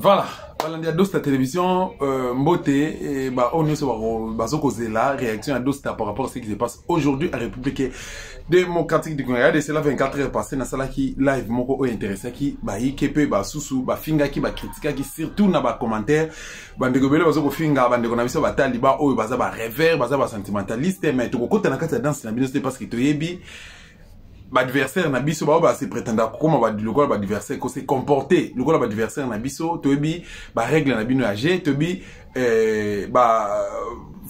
Voilà, voilà, Dosta télévision, Mbote, et bah, on est sur la réaction à Dosta par rapport à ce qui se passe aujourd'hui en République démocratique du Congo. Regardez, c'est là 24 heures passées, dans la qui live, moko intéressé, qui, bah, kepe, bah, sousou, bah, finga, qui, bah, critique, qui, surtout, na, bah, commentaire, bah, de gobele, bah, ko finga, bah, de konabiso, bah, taliba, oh, bah, bah, rêveur, bah, sentimentaliste, mais, tout, côté, na, kata, danse, na, bino, c'est parce que, to, yebi, adversaire na biso ba se prétendre comment ba lokola ba adversaire ko se comporter lokola ba adversaire na biso tobi ba règle na bino age tobi ba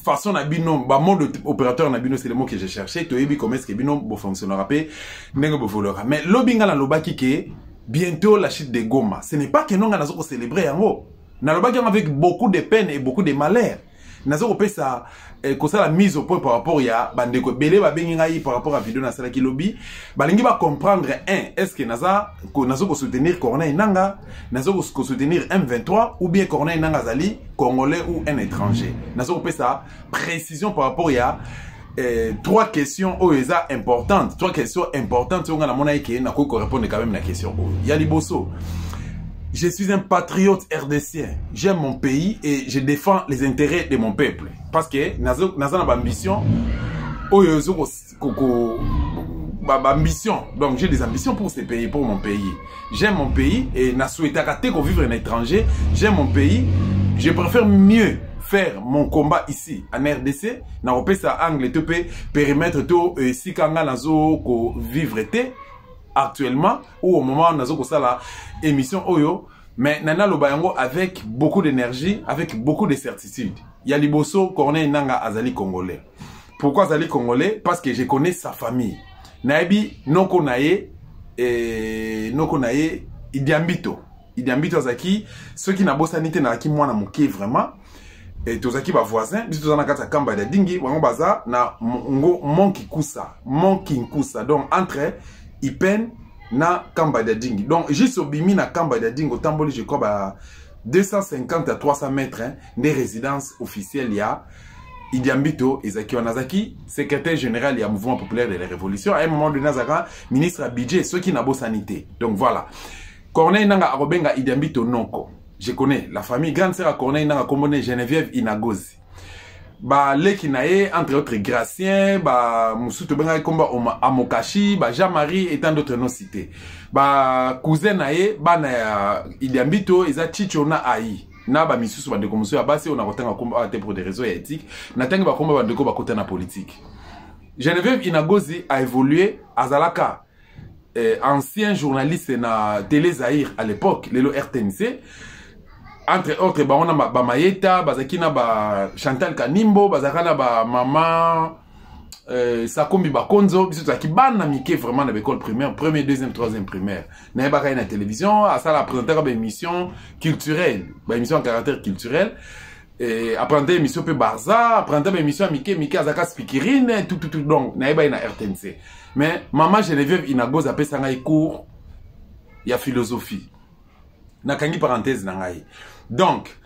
façon na bino ba mode opérateur na bino c'est le mot que j'ai cherché tobi comment est-ce que bino bo fonctionnera pe ndenge bo volera mais lobinga na lobaki ke bientôt la chute de Goma ce n'est pas que non na zo ko célébrer yango na lobaki avec beaucoup de peine et beaucoup de malheur nazo ko pesa ko la mise au point par rapport ya bandeko belé ba bengi ngai par rapport à vidéo na sala ki lobby balingi ba comprendre est-ce que nazo ko soutenir Corneille Nangaa nazo ko soutenir M23 ou bien Corneille Nangaa zali congolais ou un étranger nazo ko pesa précision par rapport ya trois questions importantes trois questions importantes on a mona ke na ko répondre quand même na question ya liboso. Je suis un patriote RDCien. J'aime mon pays et je défends les intérêts de mon peuple. Parce que nazo na ambition, ambition. Donc j'ai des ambitions pour ce pays, pour mon pays. J'aime mon pays et na souhaité qu'on vivre un étranger. J'aime mon pays. Je préfère mieux faire mon combat ici en RDC. Na repesa angle te périmètre to si kanga nazo ko vivre te. Actuellement ou au moment où nous avons la émission Oyo, mais nana lobayango avec beaucoup d'énergie, avec beaucoup de certitude. Il y a Liboso Corneille Nangaa azali congolais. Pourquoi azali congolais? Parce que je connais sa famille. Naibi noko naye Idiambito. Idiambito azaki ceux qui n'ont pas sanité na ki mwana moké vraiment. Et tous qui ba voisin, biso na kata kamba da dingi, wango baza na ngo Monki Nkusa. Donc entre Ipen na Kamba Dadingi. Donc, juste au bimi na Kamba Dadingi, au Tamboli, je crois, bah, 250 à 300 mètres hein, des résidences officielles, il y a Idiambito, Ezaki Wanazaki, secrétaire général, il y a Mouvement Populaire de la Révolution. À un moment donné, Nazaka, ministre à budget, ceux qui n'ont pas sanité. Donc, voilà. Corneille Nangaa Arobenga Idiambito Noko. Je connais la famille grande sœur à Corneille Nangaa Kombone Geneviève Inagozi. Ba leki nae entre autres Gracien ba musuto benga komba Amokashi ba Jean-Marie et tant d'autres noms cités ba cousin nae ba na Idiambito eza Chichona Ai na ba misusu ba ndeko musu ya basi on a kotanga komba te pour des raisons éthiques na tangi ba komba ba ndeko ba kota na politique. Geneviève Inagozi a évolué azalaka ancien journaliste na Télé Zahir à l'époque lelo RTNC. Entre autres, bah, on a ba Mayeta, bazakina ba Chantal Kanimbo, bazakana ba Maman Sakombi Bakonzo, bisotaki bana mike vraiment dans l'école primaire, premier, deuxième, troisième primaire. N'a pas la télévision, à ça la présenter une émission culturelle, une émission en caractère culturel. Et apprendre émission peu barza, apprendre émission mike azaka speakerine, tout donc n'a pas na RTNC. Mais maman Geneviève Inagozi appelle ça un cours il y a philosophie. Nakangi parenthèse nangai. Donc,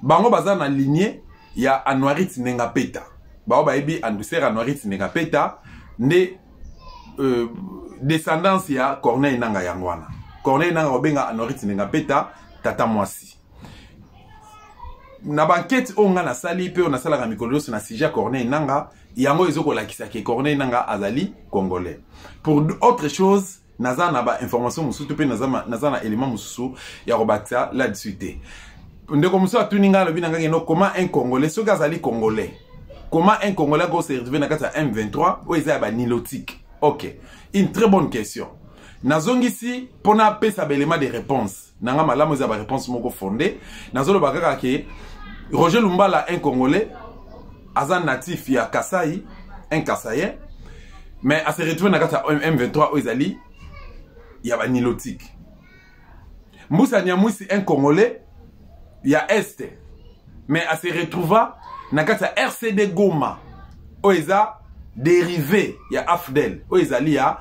bango baza na lignée, il y a Anouarit Nengapeta. Bao baebi Andouser Anouarit Nengapeta, ne descendance ya Corneille Nangaa yangwana. Corneille Nangaa obenga Anouarit Nengapeta, tata mwasi. Na banquette onga na sali pe on a sala mikolo na sija Corneille Nangaa, yango ezoko lakisa ke Corneille Nangaa azali congolais. Pour autre chose, naza na ba information mususu pe naza na élément mususu ya robatia là-dessus te. Ndeko mususu atuninga lobi nanga ngeno comment un congolais so gazali congolais. Comment un congolais go se retrouver na kata M23 ou eza ba nilotique. OK. Une très bonne question. Nazongisi pona pesa belema de réponse. Nanga malamu za ba réponse moko fondée. Nazolo bakaka ke Roger Lumbala un congolais azan natif ya Kasai, un Kasaïen. Mais à se retrouver na kata M23 ou ezali il y a un nilotique. Moussa Nyamousi un Congolais, il y a Est. Mais à se retrouver, dans le RCD Goma, où il y a dérivé, il y a Afdel, où il y a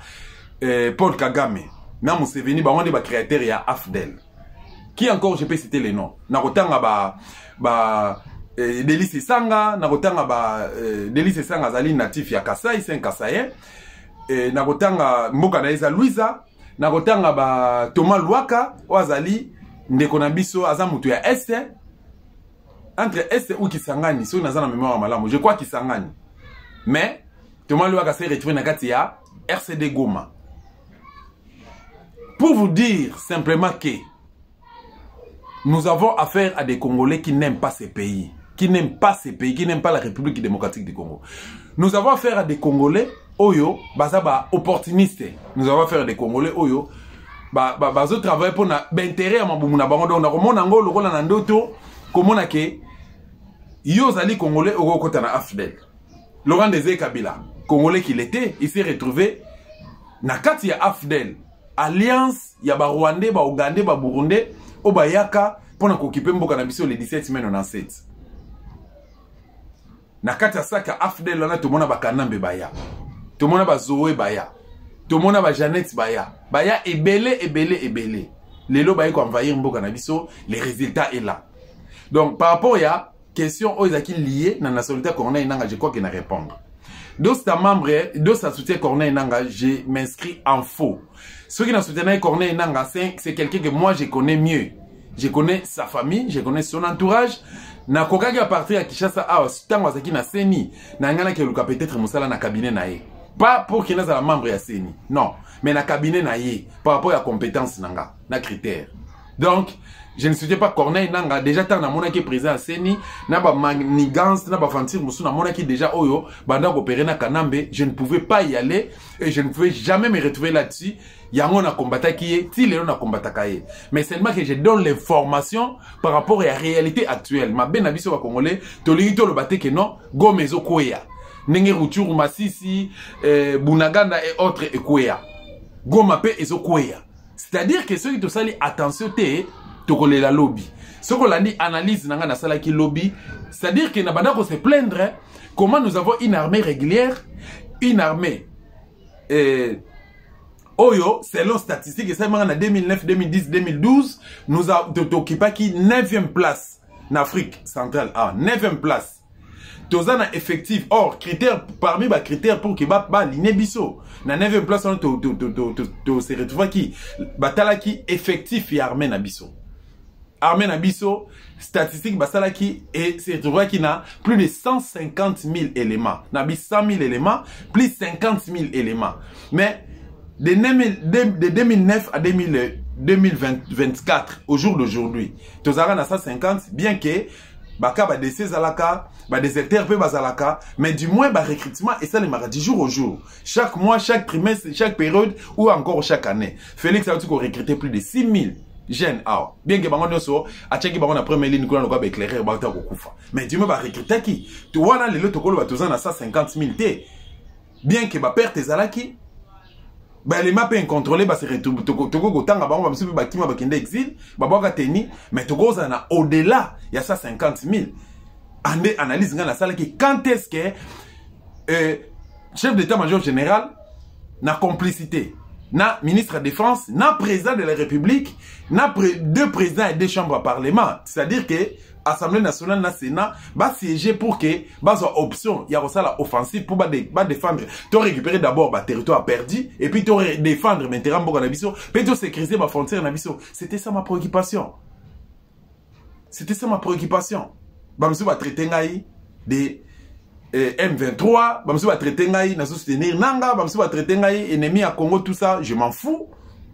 Paul Kagame. Mais Moussa Veni, on est créateur, il y a Afdel. Qui encore, je peux citer les noms. Narotanga Délice Sanga, Narotanga Délice Sanga Zali natif, il y a Kasai, c'est un Kasaïen. Narotanga Mboka Naeza Louisa. Nakotanga ba Thomas Luaka, Oazali ndeko na biso aza mutu ya Est entre Est ou Kisangani so naza na mémoire malamu je crois Kisangani mais Thomas Luaka s'est retrouvé na kati ya RCD Goma. Pour vous dire simplement que nous avons affaire à des Congolais qui n'aiment pas ces pays, qui n'aiment pas la République démocratique du Congo. Nous avons affaire à des Congolais oyo bazaba opportunistes. Nous avons affaire à des Congolais oyo bazo travailler pour na intérêt à mabumu na bango donc na komona ngo lokola na ndoto komona ke yo zali Congolais oko kota na AFDEL. Laurent Désiré Kabila, Congolais qu'il était, il s'est retrouvé na kati ya AFDEL. Alliance ya ba Rwandais, ba Ougandais, ba Burundais, o bayaka pour na kokipe mboka na biso le 17 mai 97. Na kati ya saka AFDEL wana tomona ba Kanambe baya. Tomona ba Zoé baya. Tomona ba Jeannette baya. Baya ebele. Lelo baye ko envahir mboka na biso, les résultats est là. Donc par rapport à question oizaki lié na nationalité Corneille Nanga, je crois qu'il n'a répondre. D'autres membres, d'autres soutien Corneille Nanga, je m'inscris en faux. Ceux qui n'ont soutenu Corneille Nanga, c'est quelqu'un que moi je connais mieux. Je connais sa famille, je connais son entourage. Na kokaki à partir à Kinshasa, tango azaki na Seni, na ngana ke luka peut-être musala na cabinet na ye. Pas pour qu'il ait la membre ya Seni. Non, mais na cabinet na ye par rapport à compétence nanga, na critère. Donc je ne soutiens pas Corneille Nanga. Déjà, tant na mona qui est présent à Seni, na ba manigance, na ba fantir musu na mona qui déjà oyo, banda opéré na Kanambe, je ne pouvais pas y aller et je ne pouvais jamais me retrouver là-dessus. Yango na kombata qui est, ti lelo na kombata kaye. Mais seulement que je donne l'information par rapport à la réalité actuelle. Ma ben abiso ba Congolais, tolingi to le bate que non, go mezo koya. Nenge Ruchuru Masisi, Bunaganda et autres et koya. Go mape ezo koya. C'est-à-dire que ceux qui te sali attention te tokole la lobby. Ce qu'on a dit analyse nanga na sala ki lobby, c'est-à-dire que nabanda ko se plaindre comment nous avons une armée régulière, une armée Oyo, selon statistiques, ça en 2009, 2010, 2012, nous avons occupé qui 9e place en Afrique centrale. 9e place. Tozana effectif. Or, critère, parmi les critères pour que l'inebiso. Na 9e place, on se retrouve qui batala qui effectif et armée nabiso. Armée nabiso, statistique basala qui et se retrouve qui na plus de 150 000 éléments. Nabi 100 000 éléments, plus 50 000 éléments. Mais de 2009 à 2024, au jour d'aujourd'hui, Tozara na 150, bien que baka ba décès zalaka, ba déserteur pe bazalaka, mais du moins ba recrutement et ça les maradi jour au jour. Chaque mois, chaque trimestre, chaque période ou encore chaque année. Félix a dit qu'on recrutait plus de 6 000 jeunes. Bien que bango nyoso a checké bango na première ligne ko na ko ba éclairer ba ta ko kufa. Mais du moins ba recruter qui? Tu vois là les lots tokolo ba tozana na 150 000 té. Bien que ba perte zalaki bah les maps incontrôlés bah c'est retour toko kotanga bango ba msubi bakima bakende exil ba boka teni mais toko za na au-delà il y a ça 50 000 ande analyse nga na sala qui quand est-ce que chef d'état-major général na complicité na ministre de défense na président de la République na deux présidents et deux chambres à parlement, c'est-à-dire que Assemblée nationale na Sénat va siéger pour que bas option il y a aussi la offensive pour défendre to récupérer d'abord ba territoire perdu et puis to défendre maintenant mboka na biso puis to sécuriser ba frontière na biso. C'était ça ma préoccupation. C'était ça ma préoccupation. Ba msu ba traiter ngai de M23, ba msu ba traiter ngai na soutenir nanga, ba msu ba traiter ngai ennemi à Congo, tout ça, je m'en fous.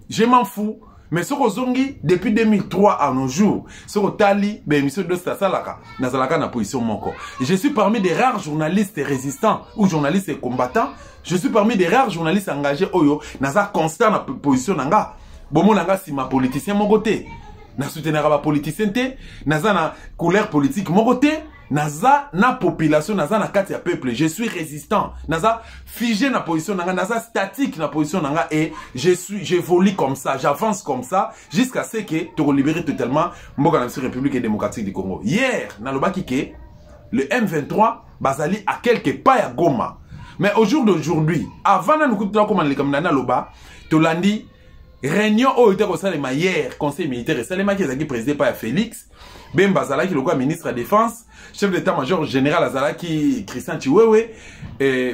Je m'en fous. Mais ce Zongi, depuis 2003 à nos jours, ce Tali, monsieur de Salaka, Nazalaka na position moko. Je suis parmi des rares journalistes résistants ou journalistes combattants. Je suis parmi des rares journalistes engagés oyo, naza constant na position nanga. Bomo nanga si ma politicien mon côté. Na soutenir ba politicien té, naza na couleur politique mon côté. Naza na population, naza na kati ya peuple, je suis résistant. Naza figé na position nanga, naza statique na position nanga et j'évolue comme ça, j'avance comme ça jusqu'à ce que tu libérer totalement mboka na République démocratique du Congo. Hier, na lobaki ke le M23 bazali à quelques pas ya Goma. Mais au jour d'aujourd'hui, avant na nukuta comme les kamna na loba, tolandi réunion au était kosalema hier, conseil militaire et salema qui ezaki présidé par Félix Bemba Zalaki, le ministre de la Défense, chef d'état-major général Azalaki, Christian Chiwewe,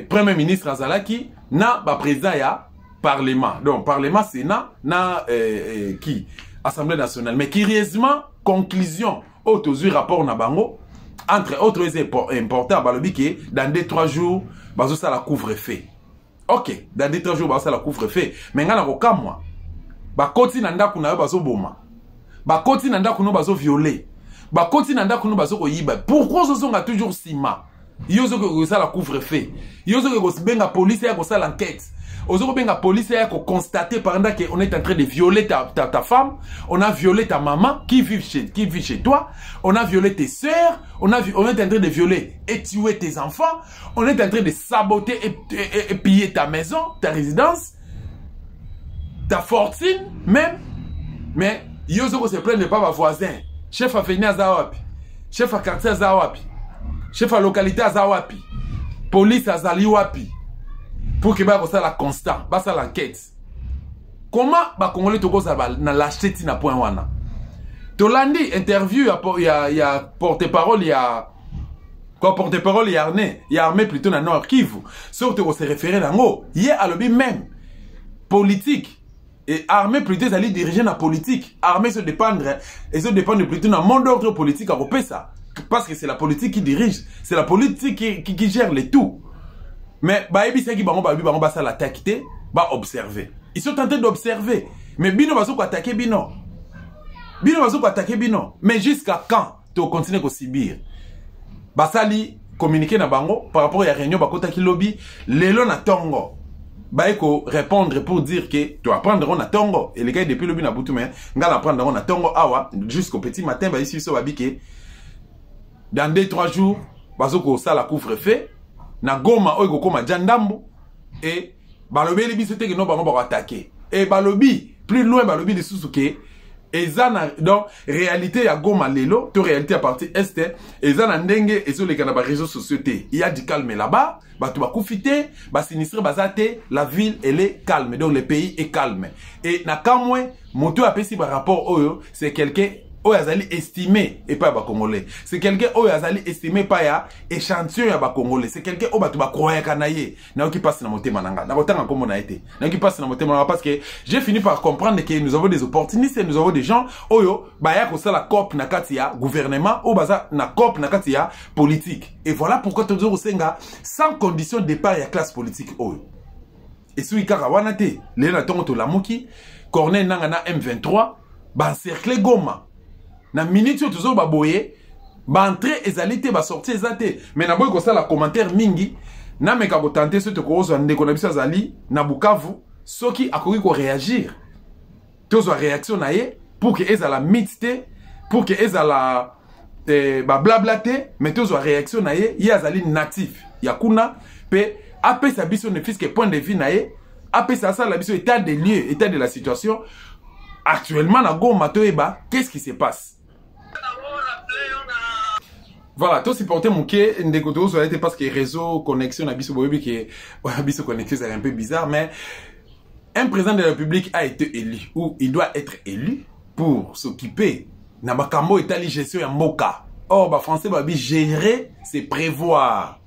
premier ministre Azalaki, na ba président ya Parlement. Donc, Parlement, Sénat, na qui Assemblée nationale. Mais curieusement, conclusion, autres rapport na bango, entre autres, c'est important, dans 2-3 jours, ça la couvre-feu. Ok, dans 2-3 jours, ça la couvre-feu. Mais ngana koka moi. Koti nanda kuna bazo boma. Koti nanda kuna bazo violer. Koti nanda kuna bazo koyiba. Pourquoi ce sont toujours sima? Yozo ko ça la couvre-feu. Yozo ko benga police ya ko ça l'enquête. Ozo benga police ya ko constater pendant que on est en train de violer ta femme, on a violé ta maman qui vit chez toi, on a violé tes sœurs, on est en train de violer et tuer tes enfants, on est en train de saboter et piller ta maison, ta résidence, ta fortune même. Mais yozo ko se plaint de pas ma voisin, chef à venir Zawapi, chef à quartier Zawapi, chef à localité Zawapi, police à Zaliwapi. Pour que ça la constant, ça l'enquête. Comment ba Congolais to ça na lâcheté na point wana. Tolandi interview il y a porte-parole il y a quoi porte-parole il y a armé plutôt dans Nord Kivu. Surtout qu'on se référer là-haut. Il a lobby même politique et armée plutôt aller diriger la politique. Armée se dépendre et se dépendre plutôt dans monde d'ordre politique à repérer ça. Parce que c'est la politique qui dirige, c'est la politique qui gère les tout. Mais baebi c'est qui bango ça l'attaque ba observer. Ils sont tentés d'observer. Mais bino bazo ko attaquer bino. Bino bazo ko attaquer bino. Mais jusqu'à quand tu continues à subir? Basali communiquer na bango par rapport à réunion bakota ki lobby lelo na tongo. Baeko répondre pour dire que tu vas prendre na tongo et les gars depuis lobby na butu mais ngala prendre na tongo awa jusqu'au petit matin ba ici so babike. Dans 2-3 jours bazo ko ça la couvre-feu. Na Goma oyo koma jandambu et balobi les biso te que non bango ba attaquer et balobi plus loin balobi les susuke ezana donc réalité ya Goma lelo to réalité à partir est ezana ndenge ezo les kana ba réseaux sociaux il y a du calme là-bas batu ba kufite ba sinistre bazate la ville elle est calme donc le pays est calme et na kamwe moto apesi ba rapport oyo c'est quelqu'un Oyazali estimé et pas Congolais. C'est quelqu'un Oyazali estimé pas ya échantillon ya Congolais. C'est quelqu'un au batu ba croire kanaye. Na qui passe dans mon thème nanga. Na kotanga comme on a été. Na qui passe dans mon thème parce que j'ai fini par comprendre que nous avons des opportunistes, nous avons des gens oyo ba ya ko sala cop na katia gouvernement ou baza na cop na katia politique. Et voilà pourquoi toujours senga sans condition de départ ya classe politique oyo. Et celui kaka wana te, le na tongo to lamuki, Corneille nanga na M23 ba encercler Goma. Na minute yo toujours ba boye ba entrer ezalité ba sortir ezate mais na boy ko ça la commentaire mingi na meka ko tenter ce te ko zo ndeko na biso azali na Bukavu soki akoki ko réagir tozo réaction na ye pour que ezala mixte pour que ezala ba blablaté mais tozo réaction na ye ya azali natif ya kuna pe apé sa biso ne fiske point de vue na ye apé ça la biso état des lieux état de la situation actuellement na Goma toeba qu'est-ce qui se passe. Voilà, tout supporter mon quai, parce que réseau, connexion, abisso connexion, c'est un peu bizarre, mais un président de la République a été élu, ou il doit être élu pour s'occuper. Nabakambo est allé gestion en moka. Or, bah, français, bah, gérer, c'est prévoir.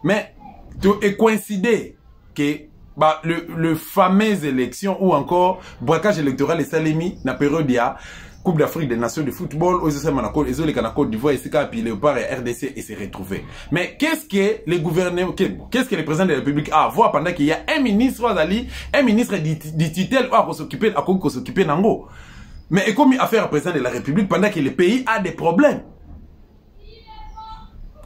Mais, tu es coïncidé que, bah, le fameux élection, ou encore, braquage électoral et salemi, na période, il y a, Coupe d'Afrique des Nations de football, ils ont les Côte d'Ivoire, puis Léopard et RDC et s'est retrouvé. Mais qu'est-ce que les gouvernements, qu'est-ce que le président de la République a à voir pendant qu'il y a un ministre du titel à s'occuper Nango. Mais et comme affaire à président de la République pendant que le pays a des problèmes.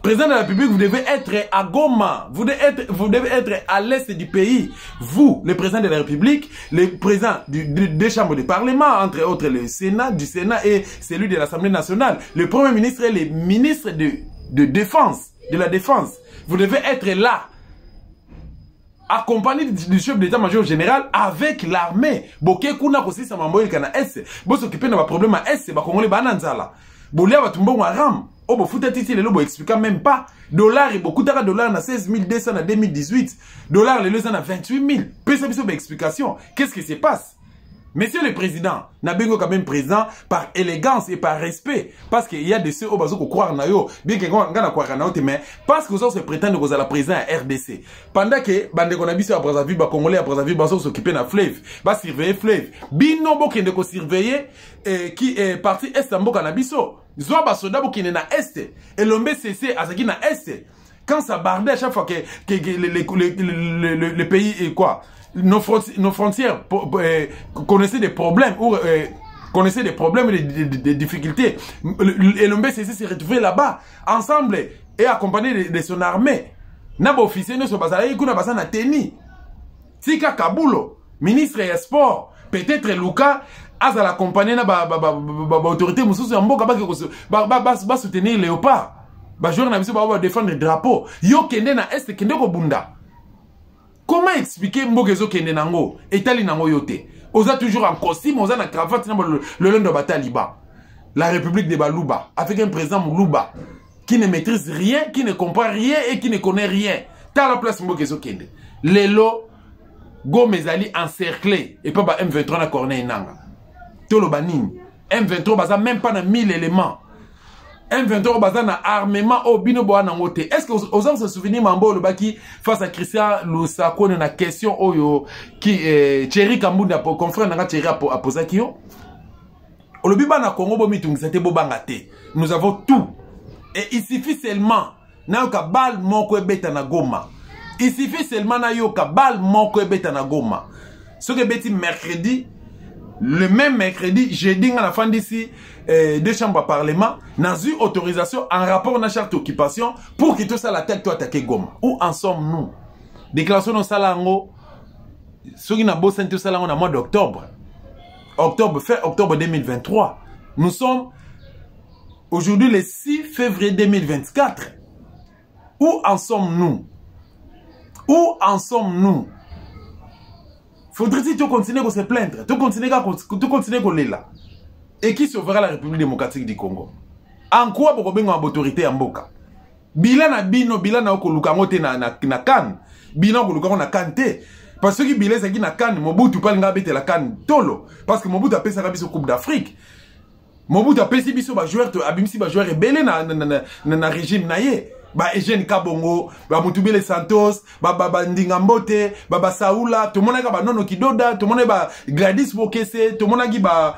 Président de la République, vous devez être à Goma, vous devez être à l'est du pays. Vous, le président de la République, le président des chambres de parlement, entre autres le Sénat, du Sénat et celui de l'Assemblée nationale, le Premier ministre et le ministre de défense, de la défense. Vous devez être là, accompagné du chef d'état-major général avec l'armée. Boké kuna kosi sa mamboye kana S. Bo s'occuper de ma problème à S, ba Congolais bananzala. Bolia ba tumbo aram. Oh, bon, fouta titi, les lobos expliquent même pas. Dollar et beaucoup de dollars na 16 200 en 2018. Dollars, les leçons à 28 000. Pesa biso explication. Qu'est-ce qui se passe? Monsieur le Président, Nabengo quand même président par élégance et par respect. Parce qu'il y a de ceux au bazo qui croient en yo, bien que on a croire en mais parce que vous se prétendent que vous allez président à RDC. Pendant que bande qu'on a vu à Brazzaville, ba Congolais à Brazzaville, bazo s'occuper na Fleuve, ba surveiller Fleuve. Bino bo kende ko surveiller qui est parti est en boka na biso. Zo ba soda bo kende na est et l'ombe cessé azaki na est. Quand ça bardait à chaque fois que le pays est quoi? Nos frontières connaissaient des problèmes ou connaissaient des problèmes et des difficultés. Et l'OMB s'est retrouvé là-bas, ensemble, et accompagné de son armée. Naba officier ne se basa y kuna basa na teni. Tika Kabulo, ministre des Sports, peut-être Luka, az à l'accompagner na ba autorité mususu ya mboka ba soutenir Léopard. Ba joueur na biso ba défendre le drapeau. Yo kende na est kende ko bunda. Comment expliquer Mbogezo kende nango etali nango yote? Oza toujours en costume, oza na cravate le long de Bataliba. La République de Balouba avec un président Moulouba qui ne maîtrise rien, qui ne comprend rien et qui ne connaît rien. T'as la place Mbogezo kende. Lelo go mezali encerclé et pas ba M23 na Corneille nanga. Tolo banini. M23 baza même pas na 1000 éléments. M23 baza na armement au bino boa na ngote. Est-ce que vous avez se souvenir mambo le baki face à Christian Lusako na question oyo qui Thierry Kambunda pour confrère na Thierry a posé qui yo? Olobiba na Congo bo mitung c'était bobanga te. Nous avons tout. Et il suffit seulement na yoka bal moko ebeta na Goma. Il suffit seulement na yoka bal moko ebeta na Goma. Ce que beti mercredi, le même mercredi, jeudi à la fin d'ici deux chambres à parlement, n'a eu autorisation en rapport à la charte d'occupation pour que tout ça la tête toi attaquer Goma. Où en sommes-nous? Déclaration de Salango, ce qui n'a beau sentir Salango au mois d'octobre. Fin octobre 2023. Nous sommes aujourd'hui le 6 février 2024. Où en sommes-nous? Où en sommes-nous? Faudrait-il continuer à se plaindre, continuer à là. Et qui sauvera la République démocratique du Congo? En quoi vous avez une autorité en Boka? Bilan na bino, bilan na okolukangote na kan. Bilan okolukango na kante. Parce que bilan c'est qui na kan, Mobutu pas ngabete la kan tolo. Parce que Mobutu a payé sa biso Coupe d'Afrique. Mobutu a payé biso ba joueur, abimsi ba joueur rebelle na régime na ye. Ba Eugène Kabongo, ba Mutubele Santos, ba Ndingambote, ba Saoula, tout le monde a ba Nono Kidoda, tout le monde ba Gladys Bokese, tout le monde a ba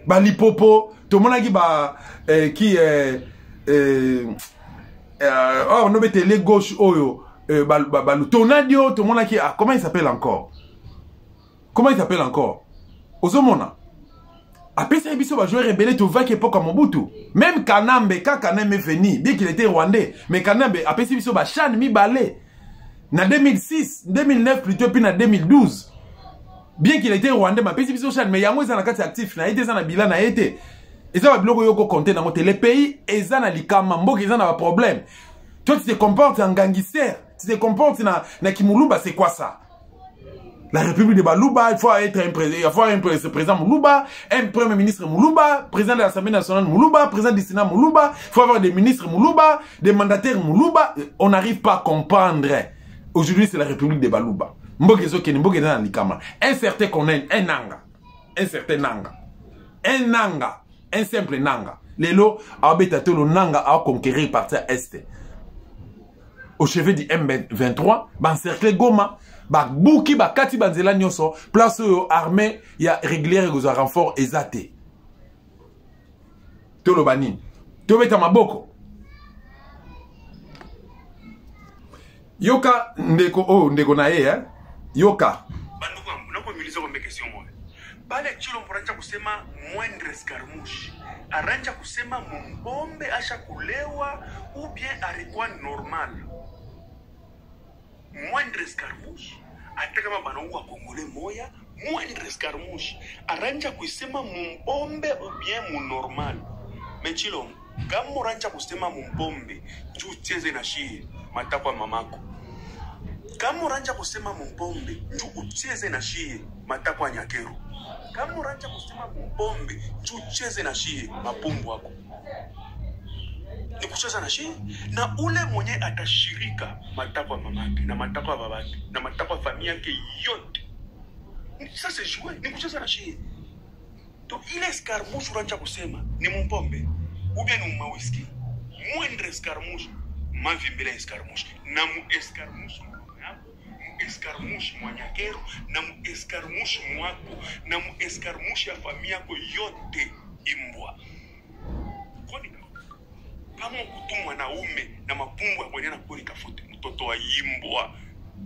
ba Lipopo, tout le monde a ba oh on mettait les gauches oyo, ba Tonadio, tout le monde a ah comment il s'appelle encore? Comment il s'appelle encore? Ozomona. Après ça, il y a joueur rebelle tout va qui époque à Mobutu. Même Kanambe, quand Kanambe est venu, bien qu'il était rwandais, mais Kanambe, après ça, il y a Chan mi balé. En 2006, 2009 plutôt, puis en 2012. Bien qu'il était rwandais, mais après ça, il y a Chan, mais il y a un actif, il y a un bilan, il y a été. Et ça va bloquer yoko compter dans les pays, ils ont un likamambo, ils ont un problème. Toi, tu te comportes en gangster, tu te comportes na Kimuluba, c'est quoi ça? La République de Balouba, il faut être un président Moulouba, un premier ministre Moulouba, président de l'Assemblée nationale Moulouba, président du Sénat Moulouba, il faut avoir des ministres Moulouba, des mandataires Moulouba. On n'arrive pas à comprendre. Aujourd'hui, c'est la République de Balouba. Un certain qu'on a un nanga. Un certain nanga. Un nanga. Un simple nanga. Les lots, abetato le nanga a conquérir partie est. Au chevet du M23, encercler Goma. Ba bouki ba kati banzela nyoso place armée ya régulière et goza renfort ezate tolo bani to beta maboko yoka ndeko na ye yoka banduku nako milizo kwa question moja pale chilo mporanja kusema moindre escarmouche aranja kusema mumbombe asha kulewa ou bien alikuwa normal. Moindre escarmouche hata kama banaua Kongole moya moindre escarmouche aranja kusema mumbombe ou bien mu normal. Mechilo kama oranja kusema mumbombe juu cheze na shie matakwa mamako. Kama oranja kusema mumbombe juu ucheze na shie matakwa nyakero. Kama oranja kusema mumbombe juu ucheze na shie mapumbu wako. Ni kucheza na shie na ule mwenye atashirika matakwa mamake na matakwa babake na matakwa familia yake yote Ça c'est joué, ni kucheza na shie. Donc ile escarmouche unaacha kusema ni mpombe. Ou bien ni whisky. Moindre escarmouche, mavimbele escarmouche. Na mu escarmouche escarmouche mwanyakero na mu escarmouche mwako na mu escarmouche ya familia yako yote imbwa. Kwani kama kutumwa mwanaume na mapumbu ya bwana kuri kafuti mtoto wa imbwa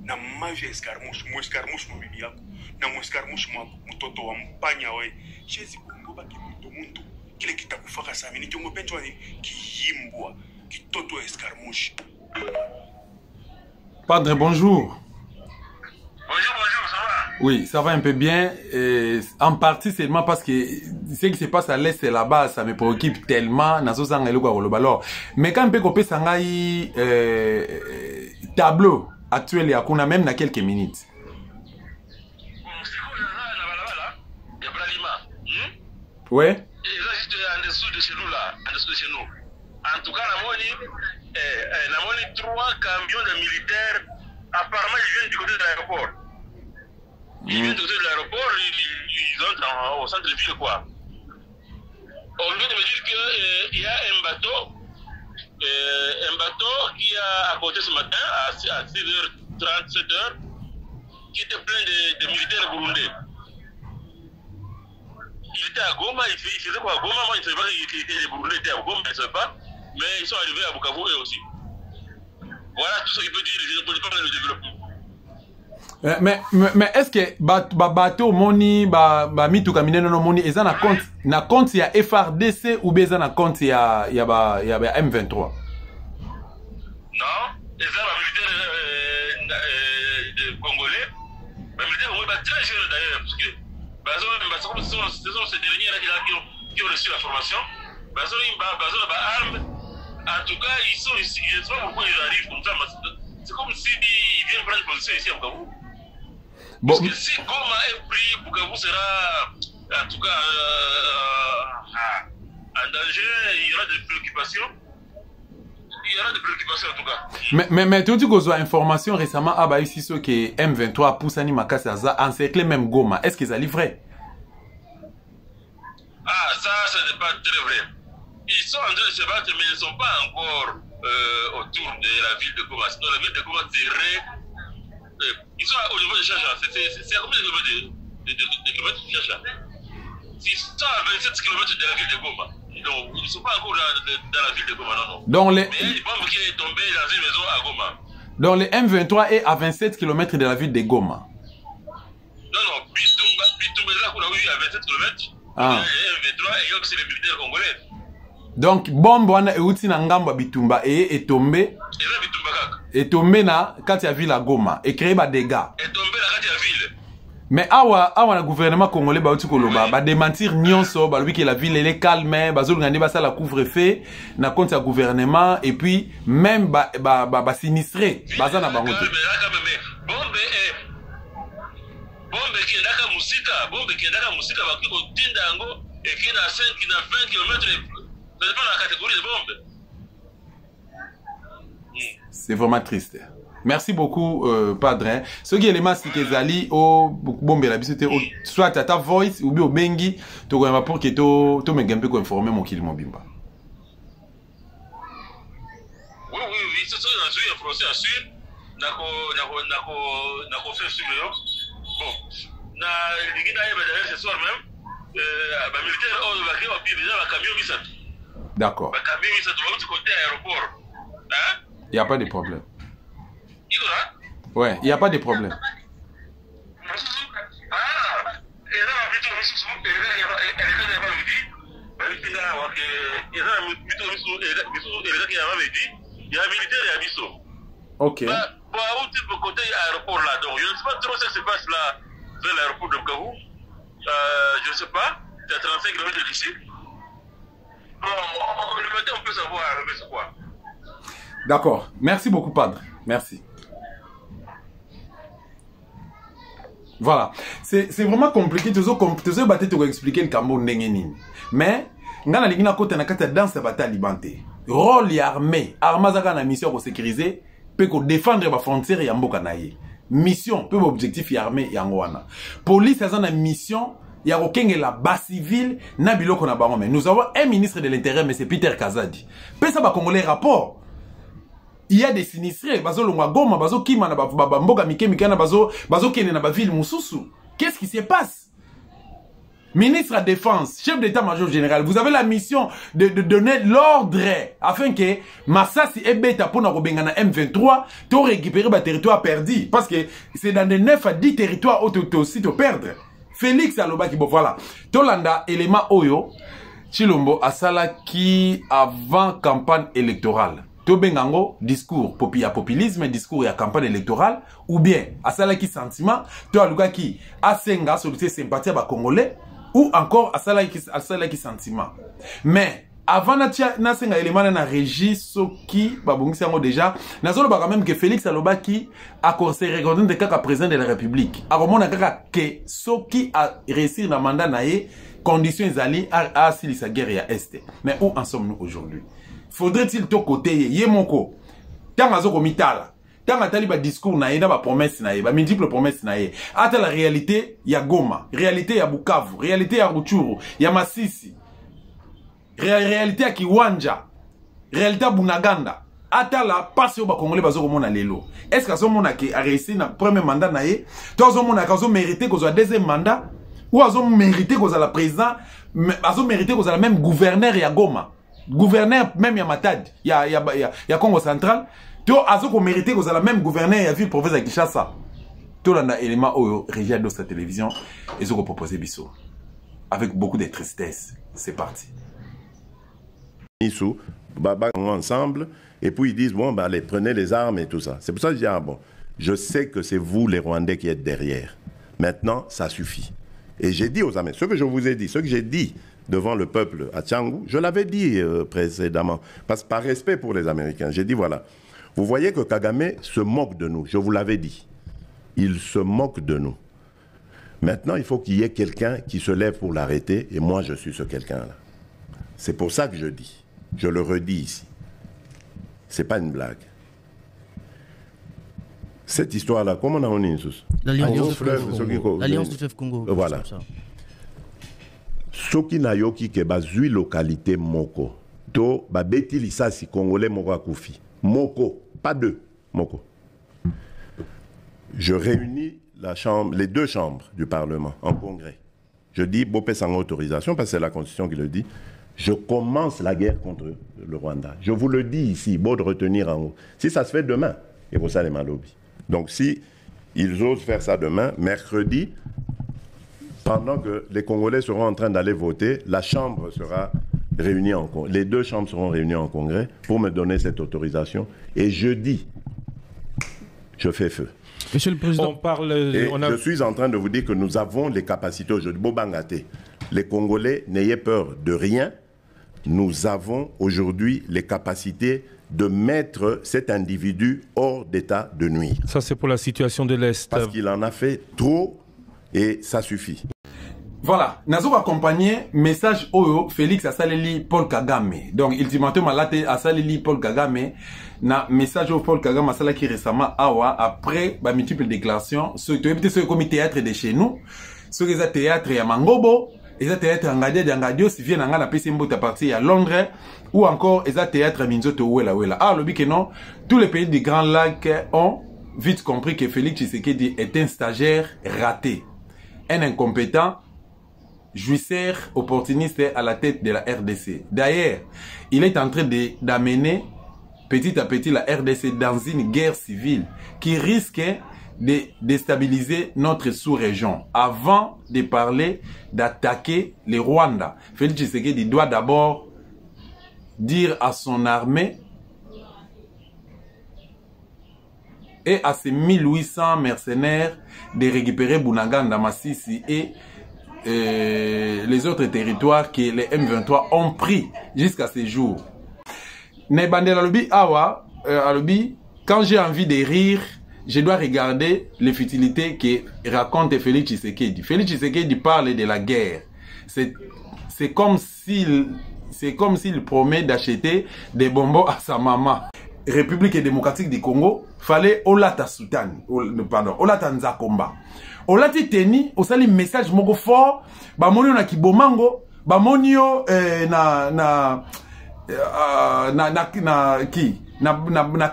na mavi ya escarmouche mu escarmouche mu bibi yako na mu escarmouche mwako mtoto wa mpanya we chezi kungoba kimuto muntu kile kitakufaka sami ni jongo pencho ni kiimbwa kitoto wa escarmouche. Padre, bonjour. Bonjour, ça va? Oui, ça va un peu bien. En partie seulement parce que ce qui se passe à l'est et là-bas, ça me préoccupe tellement. Mais quand on peut couper sangai tableau actuel, il y a même dans quelques minutes. Ouais. Et là, juste en dessous de chez nous là, en dessous de chez nous. En tout cas, la monnaie 3 camions de militaires. Apparemment, ils viennent du côté de l'aéroport. Ils viennent du côté de l'aéroport, ils entrent au centre de ville, quoi. On vient de me dire qu'il y a un bateau qui a apporté ce matin à 6h30, 7h, qui était plein de militaires burundais. Il était à Goma, il faisait quoi à Goma? Moi, je ne savais pas que les Burundais étaient à Goma, je ne savais pas. Mais ils sont arrivés à Bukavu eux aussi. Voilà tout ce qu'il peut dire, je ne peux pas le développement. Mais est-ce que bateau moni mitu kamine no moni eza na compte ya FRDC ou bien eza na compte ya M23? Non, eza ba militaire congolais. Ba militaire congolais très jeunes d'ailleurs parce que ce sont ces derniers là qui ont reçu la formation. Bazo armes. En tout cas, ils sont ici. Je ne sais pas pourquoi ils arrivent comme ça. C'est comme s'ils viennent prendre position ici à Bukavu. Parce que si Goma est pris, Bukavu sera en tout cas en danger. Il y aura des préoccupations. Il y aura des préoccupations en tout cas. Mais tu dis que vous avez information récemment à ici ce que M23 pousse à Makassaza encercler même Goma. Est-ce que ça livre? Ah, ça n'est pas très vrai. Ils sont en train de se battre, mais ils ne sont pas encore autour de la ville de Goma. Sinon, la ville de Goma serait. Ils sont au niveau de Chacha. C'est à combien de kilomètres de Chacha? Ils sont à 27 km de la ville de Goma. Donc, ils ne sont pas encore dans la ville de Goma, non. Donc, mais il y a une bombe qui est tombée dans une maison à Goma. Donc, le M23 est à 27 km de la ville de Goma. Non, Bitumba est là qu'on a eu à 27 km. Ah. Le M23 et c'est les militaires congolais. Donc, bombe wana euti na ngamba Bitumba et tombé. Et tombé na kati ya ville à Goma et créé ba dégâts. Et tombé na kati ya ville. Mais awa na gouvernement congolais ba uti koloba ba démentir nyonso ba lui que la ville elle est calme ba zolu ngandi ba ça la couvre-feu na compte ya gouvernement et puis même ba sinistré ba za na bango. Bombe qui ndaka musika ba ko tinda ngo et qui na 5 na 20 km. Ça dépend de la catégorie de bombe. C'est vraiment triste. Merci beaucoup, Padre. Ce qui est l'élément, c'est que Zali, au bombe la bisute, soit à ta voice ou bien au bengi, tu vas pour que tu me gagnes peu informer mon kill mon bimba. Oui, c'est ça, je suis français à suivre. Nako fait suivre. Bon, na l'égide d'ailleurs ce soir même, les militaires ont évacué au pied déjà la camion Missat. D'accord. La camion Missat doit être côté aéroport. Hein? Il n'y a pas de problème. Il ouais, il n'y a pas de problème. Ok. Côté aéroport là, donc je ne sais pas trop ce qui se passe là vers l'aéroport de Bukavu. Je ne sais pas, c'est à 35 km d'ici. Bon, le matin on peut savoir, mais c'est quoi? D'accord. Merci beaucoup, Padre. Merci. Voilà. C'est vraiment compliqué. Tu as battu pour expliquer le Cameroun. Mais, on a une danse bataille alimentée. Rôle et armée. Armée, a une mission pour sécuriser, pour défendre les frontières et Mboka naye. mission, peu objectif y armé yangwana. Police a une mission, il y a aucun la base civile, na biloko na bango. Mais nous avons un ministre de l'Intérieur, mais c'est Peter Kazadi. Peu ça va congolais rapport. Il y a des sinistrés, bazo longwa goma, bazo kima na mboga mike mikana bazo kene na ville mususu. Qu'est-ce qui se passe? Ministre de la Défense, chef d'état-major général, vous avez la mission de donner l'ordre afin que Massassi et Beta pour na M23 to récupérer le territoire perdu. Parce que c'est dans de 9 à 10 territoires où tu aussi te perdre. Félix Aloba qui bon voilà. Tolanda élément Oyo, Chilombo Asala qui avant campagne électorale. To bengango discours populisme, discours et campagne électorale ou bien Asala qui sentiment, to aluka qui asenga solliciter sympathie ba congolais. Ou encore à ça qui sentiment. Mais avant na senga élément na régie soki babongisi yango déjà nazolo ba quand même que Félix Aloba qui a se reconnaître de kaka président de la République. A romona kaka que soki a réussir na mandat na ye conditions ali a silisa guerre ya est. Mais où en sommes-nous aujourd'hui? Faudrait-il to côté ye moko tanga zoko mitala tant atali ba discours na ye na ba promesse na ye ba multiple promesse na ye ata la réalité ya Goma, réalité ya Bukavu, réalité ya Rutshuru, ya Masisi, réalité ya Kiwanja, réalité ya Bunaganda ata la passe au ba congolais bazoko mona lelo. Est-ce que so mona ki a réussi na premier mandat na ye to zo mona ka zo mériter ko zo deuxième mandat ou azo mériter ko za la président azo mériter ko za la même gouverneur ya Goma, gouverneur même ya Matadi ya Congo central. To azoko mérité que la même gouverneur ya ville province à Kinshasa. To landa élément au régie de sa télévision et zoko proposer biso avec beaucoup de tristesse. C'est parti. Ils sont ensemble et puis ils disent bon bah allez prenez les armes et tout ça. C'est pour ça que je dis ah bon, je sais que c'est vous les Rwandais qui êtes derrière. Maintenant ça suffit. Et j'ai dit aux amis ce que je vous ai dit, ce que j'ai dit devant le peuple à Tchangou, je l'avais dit précédemment parce que par respect pour les Américains, j'ai dit voilà. Vous voyez que Kagame se moque de nous, je vous l'avais dit. Il se moque de nous. Maintenant, il faut qu'il y ait quelqu'un qui se lève pour l'arrêter, et moi, je suis ce quelqu'un-là. C'est pour ça que je dis, je le redis ici. C'est pas une blague. Cette histoire-là, comment on a dit l'Alliance du fleuve Congo. Voilà. Soki na yoki ke bazui localité moko, to ba beti lisasi congolais moko akufi. Moko. Pas deux, Moko. Je réunis les deux chambres du Parlement en congrès. Je dis, Bopé sans autorisation, parce que c'est la Constitution qui le dit, je commence la guerre contre le Rwanda. Je vous le dis ici, beau de retenir en haut. Si ça se fait demain, et pour ça les malobis. Donc si ils osent faire ça demain, mercredi, pendant que les Congolais seront en train d'aller voter, la Chambre sera réunis les deux chambres seront réunies en congrès pour me donner cette autorisation. Et jeudi, je fais feu. Monsieur le Président, je suis en train de vous dire que nous avons les capacités aujourd'hui. Bobangate, les Congolais, n'ayez peur de rien. Nous avons aujourd'hui les capacités de mettre cet individu hors d'état de nuire. Ça, c'est pour la situation de l'Est. Parce qu'il en a fait trop et ça suffit. Voilà, nous avons accompagné message Oyo Félix Asaleli Paul Kagame. Donc, ultimatum malate Asaleli Paul Kagame na message au Paul Kagame Asala qui récemment awa après ba multiples déclarations sur le comité théâtre de chez nous, sur les théâtres à Mangobo, les théâtres Ngadio si vient na PC Mbota parti à Londres ou encore les théâtres Minzoto Wela Wela. Ah, le but que non, tous les pays du Grand Lac ont vite compris que Félix Tshisekedi est un stagiaire raté, un incompétent, jouisseur opportuniste à la tête de la RDC. D'ailleurs, il est en train d'amener petit à petit la RDC dans une guerre civile qui risque de déstabiliser notre sous-région. Avant de parler d'attaquer les Rwandais, Félix Tshisekedi doit d'abord dire à son armée et à ses 1800 mercenaires de récupérer Bunaganda, Masisi et les autres territoires que les M23 ont pris jusqu'à ce jour. Quand j'ai envie de rire, je dois regarder les futilités que raconte Félix Tshisekedi. Félix Tshisekedi parle de la guerre. C'est comme s'il promet d'acheter des bonbons à sa maman. République démocratique du Congo, fallait Olata Sultan, pardon, Olata Nzakomba. Olati teni, osali message moko fort, ba monio na kibomango, ba monio na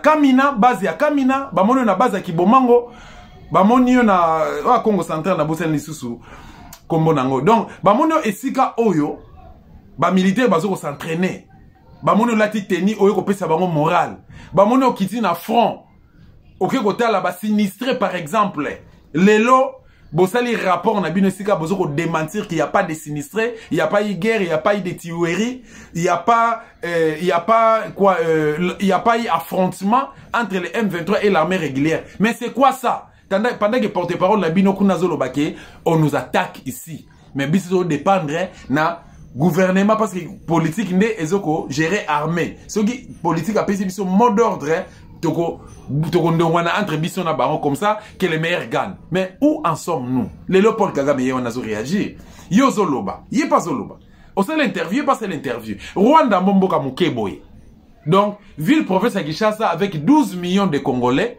Kamina, base ya Kamina, ba monio na base ya kibomango, ba monio na Congo central na Bosel lisusu kombo nango. Donc ba monio esika oyo, ba militaire bazo ko s'entraîner. Ba monio lati teni oyo ko pesa bango moral. Ba monio kiti na front. OK kotala ba sinistré par exemple. Lelo Bosali rapport na bino sika bozo ko démentir qu'il y a pas de sinistrés, il y a pas eu guerre, il y a pas eu de tueries, il y a pas eu affrontement entre les M23 et l'armée régulière. Mais c'est quoi ça? Pendant que porte-parole na bino kuna zolo baké, on nous attaque ici. Mais biso dépendre na gouvernement parce que politique ndé ezoko gérer armée. Ce qui politique a payé biso mot d'ordre toko entre biso na baron comme ça que les meilleurs gagnent. Mais où en sommes-nous? Les Paul Kagame on a réagi. Yo zoloba, yé pas zoloba. On sait l'interview, pas l'interview. Rwanda Momboka Mukeboye. Donc ville province à Kinshasa avec 12 millions de Congolais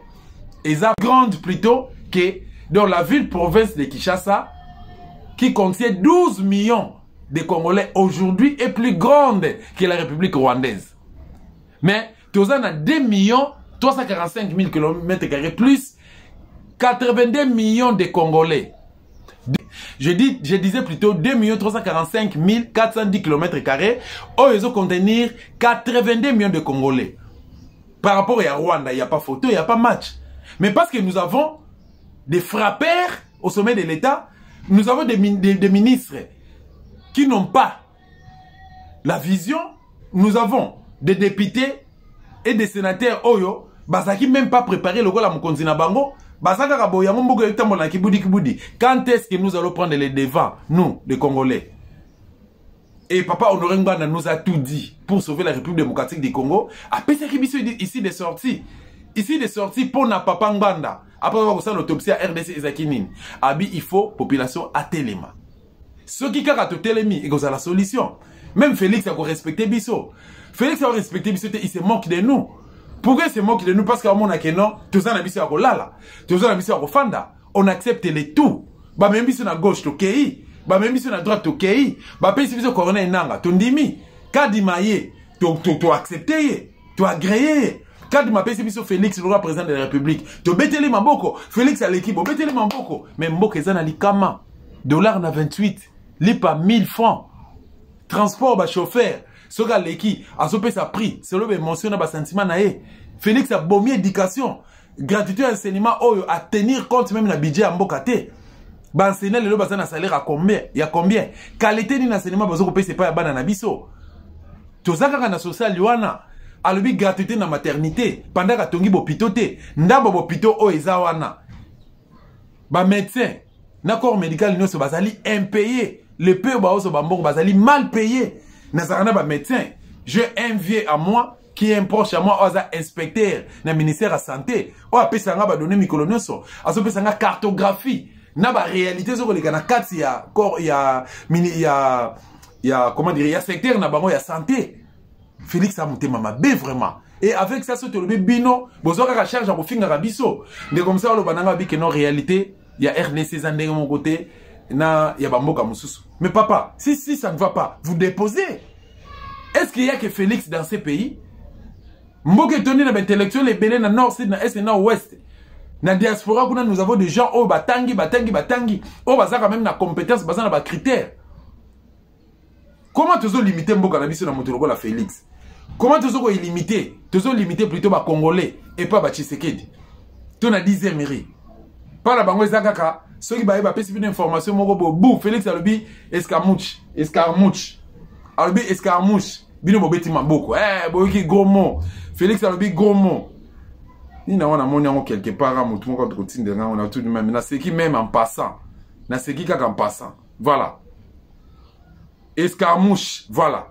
et ça grande plutôt que dans la ville province de Kinshasa qui contient 12 millions de Congolais aujourd'hui est plus grande que la République rwandaise. Mais tous en a 2 millions 345 000 km² plus 82 millions de Congolais. Je disais plutôt 2 345 410 km². Oh, ils ont contenir 82 millions de Congolais. Par rapport à Rwanda, il n'y a pas photo, il n'y a pas match. Mais parce que nous avons des frappeurs au sommet de l'État, nous avons des ministres qui n'ont pas la vision. Nous avons des députés et des sénateurs Oyo, Basaki même pas préparé le rôle à Mokonzi na bango. Basaka Kaboya Mombogo Etamona Kibudi. Quand est-ce que nous allons prendre les devants, nous, les Congolais? Et Papa Honoré Nganda nous a tout dit pour sauver la République démocratique du Congo. Après ça, ici des sorties. Ici des sorties pour na Papa Nganda. Après avoir ça l'autopsie à RDC Ezakinine. Abi, il faut population à Téléma. Ceux qui ont Télémi, ils ont la solution. Même Félix a respecté Bisso. Félix a respecté Bisso, il se moque de nous. Pourquoi il se moque de nous? Parce qu'à mon avis, non, tout ça n'a pas lala. Tout ça n'a pas fanda. On accepte les tout. Bah même si on a gauche, to kei. Bah même si on a droite, to kei. Bah même si on a corona nanga, to ndimi. Kadimaye, to accepter, to agréer. Kadima pesi biso Félix, le roi président de la République. To betele mamboko. Félix à l'équipe, betele mamboko. Mais mboko ezana likama. Dollar na 28. Lipa 1000 francs. Transport ba chauffeur. Soga leki a sopé sa prix. C'est le mentionné ba sentiment nae. Félix a bomi éducation. Gratuité enseignement oyo à tenir compte même na budget mboka te. Ba enseigner le bazana na salaire à combien? Il y a combien? Qualité ni enseignement bazo ko pese pa ya bana na biso. Tozaka na social liwana. Alobi gratuité na maternité. Pendant ka tongi bopito te. Ndabo bopito o eza wana. Ba médecin. Na corps médical nyonso bazali impayé. Le peu baoso bamboko bazali mal payé. Nazarana ba médecin. Je envie à moi qui est un proche à moi oza inspecteur na ministère de la santé. O apesanga ba donner mikolo nyonso. Azo pesanga cartographie. Na ba réalité zo ko lekana kati ya corps ya comment dire ya secteur na bango ya santé. Félix a monté mama B vraiment. Et avec ça, le bino, bozoka ka charge à kofinga rabiso. De comme ça, le bananga bi que non réalité, il y a RDC Zandé de mon côté, na il y a Bamboka Moussousou. Mais papa, si ça ne va pas, vous déposez. Est-ce qu'il y a que Félix dans ces pays? Mboke toni na intellectuel et belé na nord, sud, na est et na ouest. Na diaspora kuna nous avons des gens oh batangi. Oh bazaka même na compétence, bazana ba critères. Comment tu veux limiter Mboka na biso na motoloko la Félix? Comment tu veux limiter? Tu veux limiter plutôt ba Congolais et pas ba Tshisekedi. Tu na 10e mairie. Pas la bango ezakaka, ceux qui ba pesi une information moko bo Félix alobi escarmouche. Alobi escarmouche. Bino bobeti maboko. Boyoki gros mot. Félix alobi gros mot. Ni na wana moni yango quelque part à mutu moko ko tindanga on a tout de même na ce qui même en passant. Na ce qui kaka en passant. Voilà. Escarmouche, voilà.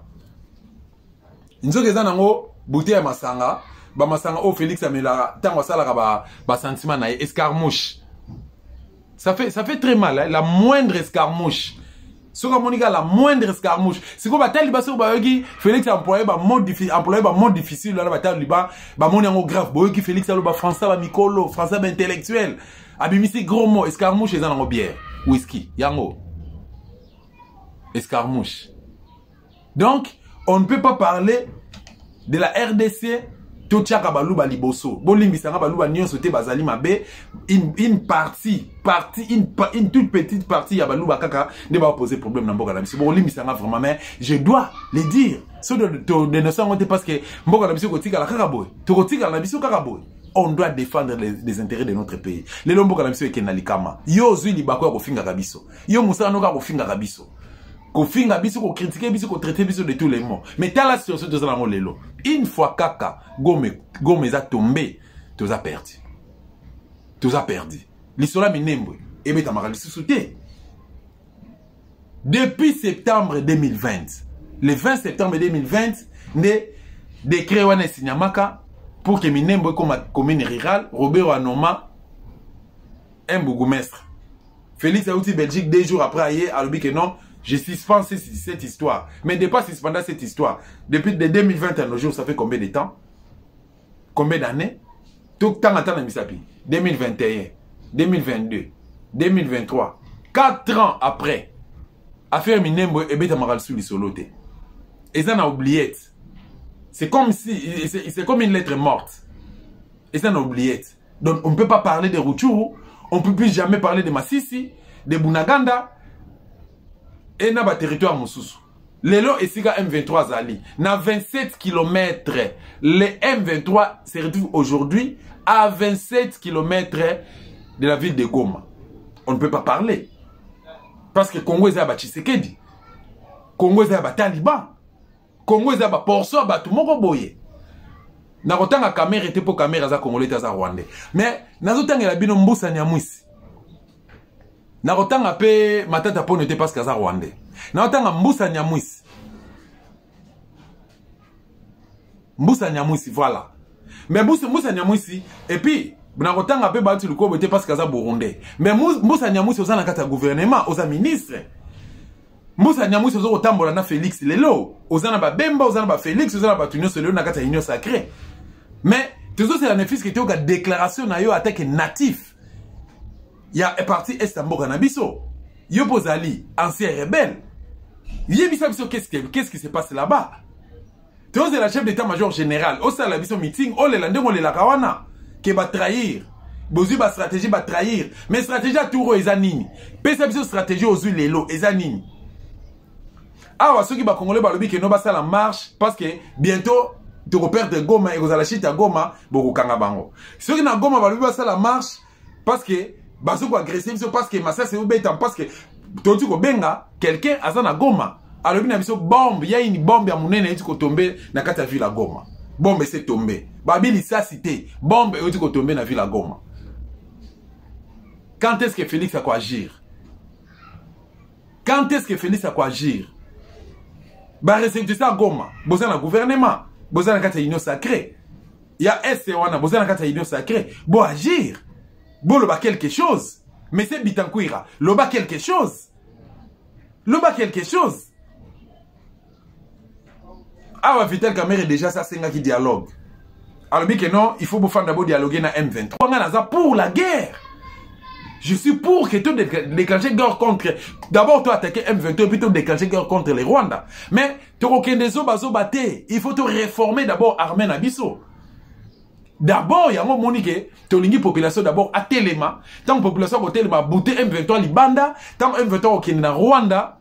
Nzo keza nango bouteille ya masanga, ba masanga o Félix amela tango sala ba sentiment na escarmouche. Ça fait très mal hein? La moindre escarmouche. Soka monika la moindre escarmouche. C'est quoi batali ba so ba yogi Félix a employé ba mot difficile là batali ba moni en grave boyoki Félix a ba français ba mikolo, français ba intellectuel. Abimisi gros mot escarmouche ezana ngo bière, whisky, yango. Escarmouche. Donc, on ne peut pas parler de la RDC Totiaka baluba liboso. Bolimbisanga baluba nyonso te bazali mabe. Une partie, une toute petite partie ya baluba kaka ne va poser problème dans Mboka na biso. Bolimbisanga vraiment, mais je dois le dire. So de ne sont parce que Mboka na biso kotika la kaka boy. Tokotika na biso kaka boy. On doit défendre les intérêts de notre pays. Les Mboka na biso ekena likama. Yo zui libako ya kofinga kabiso. Yo musana no ka kofinga kabiso. Ko finga biso, ko critiquer biso, ko traiter biso de tous les mots. Mais t'as la situation de ça lelo. Une fois kaka Gomez a tombé, tu as perdu. Tu as perdu. L'histoire minembo et beta maral sous-souté. Depuis septembre 2020, le 20 septembre 2020, né décret wana signamaka pour que minembo comme commune rurale, Robert Wanoma un bourgmestre. Félix a outil Belgique 2 jours après hier a dit que non. Je suspends cette histoire. Mais de pas suspendre cette histoire. Depuis 2020 à nos jours, ça fait combien de temps? Combien d'années? Tout le temps à 2021, 2022, 2023. 4 ans après. Affaire Minembo et Beta Maral sous les solote. Et ça n'a oublié. C'est comme si, c'est comme une lettre morte. Et ça n'a oublié. Donc on ne peut pas parler de Rutshuru. On ne peut plus jamais parler de Masisi, de Bunaganda. Et na ba territoire mosusu. Lelo esiga M23 zali. Na 27 km. Le M23 se retrouve aujourd'hui à 27 km de la ville de Goma. On ne peut pas parler. Parce que Congo est à Tshisekedi. Congo est à Taliban. Congo est à Porso, à tout le monde boye. Na kotanga caméra était pour caméra za Congolais za Rwandais. Mais nazotanga la bino mbusa nyamwisi. Nakotanga pe matata po n'était pas kaza rwandais. Nakotanga mbusa nyamwisi. Mbusa nyamwisi voilà. Mais mbusa nyamwisi et puis nakotanga pe batu luko n'était pas kaza burundais. Mais mbusa nyamwisi ozana kata gouvernement, oza ministre. Mbusa nyamwisi ozo kotambola na Félix lelo, ozana ba Bemba, ozana ba Félix, ozana ba Tunio selo na kata union sacrée. Mais toujours c'est la fils qui était au déclaration na yo attaque natif. Il y a un parti Estamboka Nabiso. Yopozali, ancien rebelle. Yebisabiso, qu'est-ce qui se passe là-bas? Tu es la chef d'état-major général. Osa la biso meeting, oh les landais, on les la kawana. Qui va trahir. Bozu ba stratégie va trahir. Mais stratégie à touro ezanini. Pesa biso stratégie aux huiles lelo ezanini. Ah, wa ceux qui va congolais ba lobi que no ba ça la marche parce que bientôt tu repères de Goma et vous allez chita Goma beaucoup kanga bango. Ceux qui na Goma ba lobi ba ça la marche parce que baso agressif parce que massa c'est oubétant parce que tu ko benga quelqu'un azana Goma alors bina biso bombe ya une bombe ya munene eti ko tomber na kata ville la Goma bombe c'est tombé babili ça cité bombe eti ko tomber na ville la Goma. Quand est-ce que Félix a quoi agir? Quand est-ce que Félix a quoi agir? Ba récepter ça Goma boza na gouvernement boza na kata union sacrée ya SC1 boza na kata union sacrée bo agir. Bon, loba quelque chose. Mais c'est Bitankuira. Loba quelque chose. Loba quelque chose. Ah, Vital Kamerhe déjà ça c'est un qui dialogue. Alors, bien que non, il faut d'abord dialoguer dans M23. Pour la guerre. Je suis pour que tu déclenches guerre contre. D'abord, tu attaquer M23 puis tu déclencher guerre contre les Rwandais. Mais tu as des zobaté. Il faut te réformer d'abord Armée Nabiso. D'abord, il y a un moment que la population d'abord à Téléma. Tant que la population à Téléma bouté M23 Libanda, tant que M23 au Kenya, Rwanda,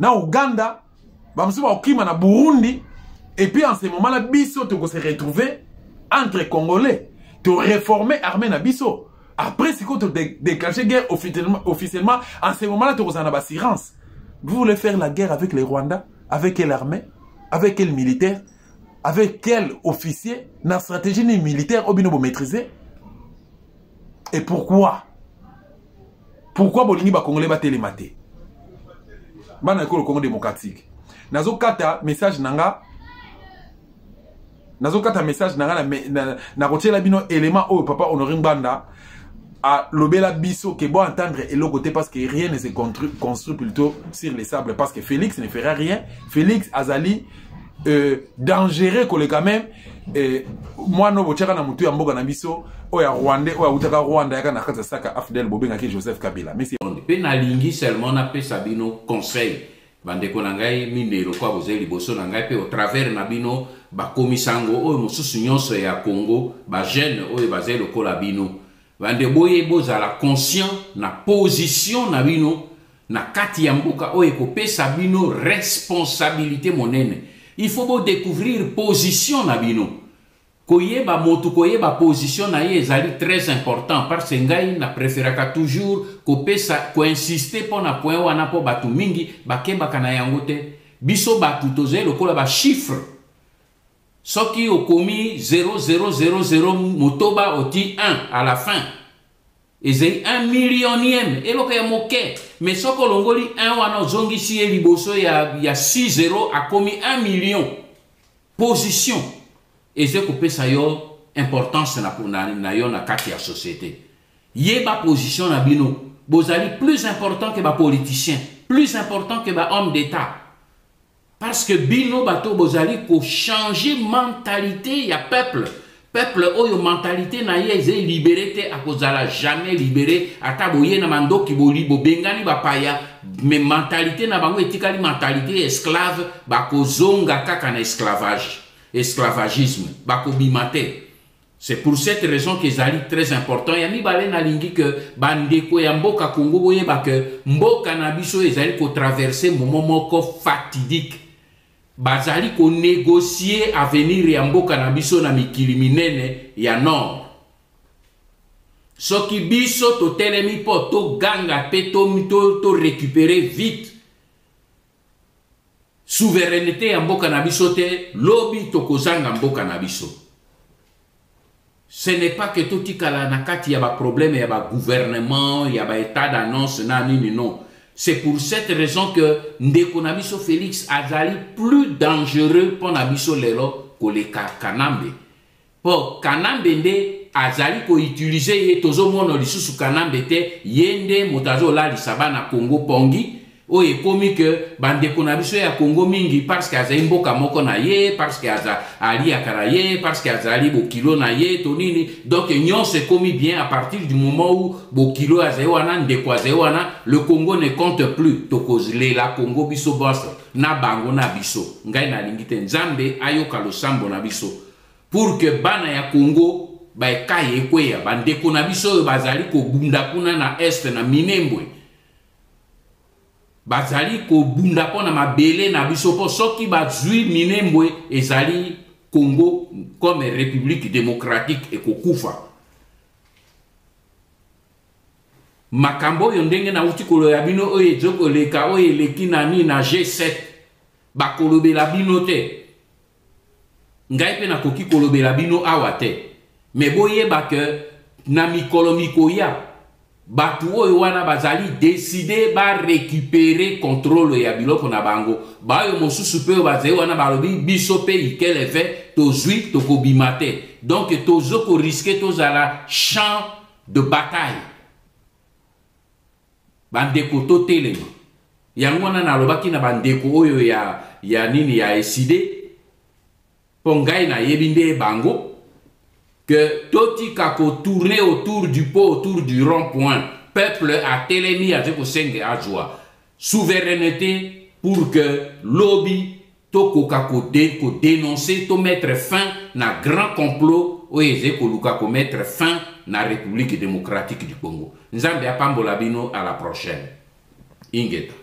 na Ouganda, au Kima, na Burundi, et puis en ce moment-là, Bisso, tu se retrouver entre Congolais, tu réformer l'armée na Bisso. Après, si tu déclencher guerre officiellement, en ce moment-là, tu as une assurance. Vous voulez faire la guerre avec les Rwandais, avec quelle armée, avec quel militaire? Avec quel officier la stratégie militaire au binobo maîtriser? Et pourquoi? Pourquoi Bolingi ba Congolais ba télématé? Bana ko le Congo démocratique. Nazo kata message nanga. Nazo kata message nanga na kotiela bino élément au papa Honoré Banda. à l'obéla biso qui est bon entendre et l'autre côté parce que rien ne se construit plutôt sur les sables parce que Félix ne fera rien. Félix Azali dangereux que quand même moi no bochaka na mutu ya mboka na biso o ya Rwanda o ya utaka Rwanda ya kana kata saka Afdel Bobenga ki Joseph Kabila mais c'est pe na lingi seulement na pe sabino conseil bande ko na ngai minero kwa bozeli boso na ngai pe au travers na bino ba komisango o mosusu nyonso ya Congo ba jeune o bazeli ko la bino bande boye bozala conscient na position na bino na kati ya mboka o ko pesa bino responsabilité monene. Il faut beau découvrir position na bino. Koyeba motu koyeba position na ye ezali très important parce que ngai na préféraka toujours ko pesa ko insister pona point wana po batu mingi bakemba kana yango te. Biso batu toze lokola ba chiffre. Soki okomi 0000 motoba oti 1 à la fin. Ezei 1 millionième eloko ya moke mais soko longoli 1 wana zongi si liboso ya 6-0 a komi 1 million position ezei ko pesa yo importance na yo na kati ya société yeba position na bino bozali plus important que ba politicien plus important que ba homme d'état parce que bino bato bozali ko changer mentalité ya peuple. Peuple oyo mentalité na ye eze libéré te akozala jamais libéré ata boye na mandoki boli bobengani bapaya mais mentalité na bango etikali mentalité esclave bakozonga kaka na esclavagisme bakobimate. C'est pour cette raison que ezali très important ya mibale na lingi que bandeko ya mboka Congo boye ba que mboka na biso ezali ko traverser moment moko fatidique. Bazali ko négocier avenir ya mboka na biso na mikili minene ya nord. Soki biso to telemi po to ganga pe to récupérer vite souveraineté ya mboka na biso te lobi to kozanga mboka na biso. Ce n'est pas que tout tikala na kati ya ba problème ya ba gouvernement ya ba état d'annonce na nini non. C'est pour cette raison que Ndeko Nabiso Félix azali plus dangereux pour Nabiso Lelo que les Kanambe. Pour Kanambe nde azali ko utiliser ye tozo mono lisusu Kanambe te yende motazo la lisaba na Congo pongi o ekomi que bandeko Nabiso ya Congo mingi parce que azali mboka moko na ye parce que ali akara ye parce que azali bokilo na ye tonini donc nyon se komi bien à partir du moment où bokilo azali wana ndeko azali wana le Congo ne compte plus tokozle la Congo biso boss na bango na biso ngai na lingite nzambe ayoka losambo na biso pour que bana ya Congo ba ekaye kweya bandeko na biso bazali ko bunda kuna na est na Minembwe bazali ko bunda pona mabele na biso po soki bazui Minembwe ezali Congo comme république démocratique et kokufa makambo yo ndenge na utikolo ya bino oye joko leka oye leki nani na G7 bakolobela bino te ngai pe na koki kolobela bino awa te mais boyeba ke na mikolo mikoya batu oyo wana bazali décider ba récupérer contrôle ya biloko na bango bayo mosusu pe bazali wana balobi biso pe ikele fe tozui tokobimate donc tozoko risquer tozala champ de bataille bandeko to telema yango wana nalobaki na bandeko oyo ya nini ya eside pongai na yebinde bango que Toti Kako tourner autour du pot, autour du rond-point, peuple a télémi à Zekosenge à joie. Souveraineté pour que lobby Toko Kako dénoncer, to mettre fin na grand complot, ou Ezeko Lukako mettre fin na République démocratique du Congo. Nzambe Apambo Labino à la prochaine. Ingeta.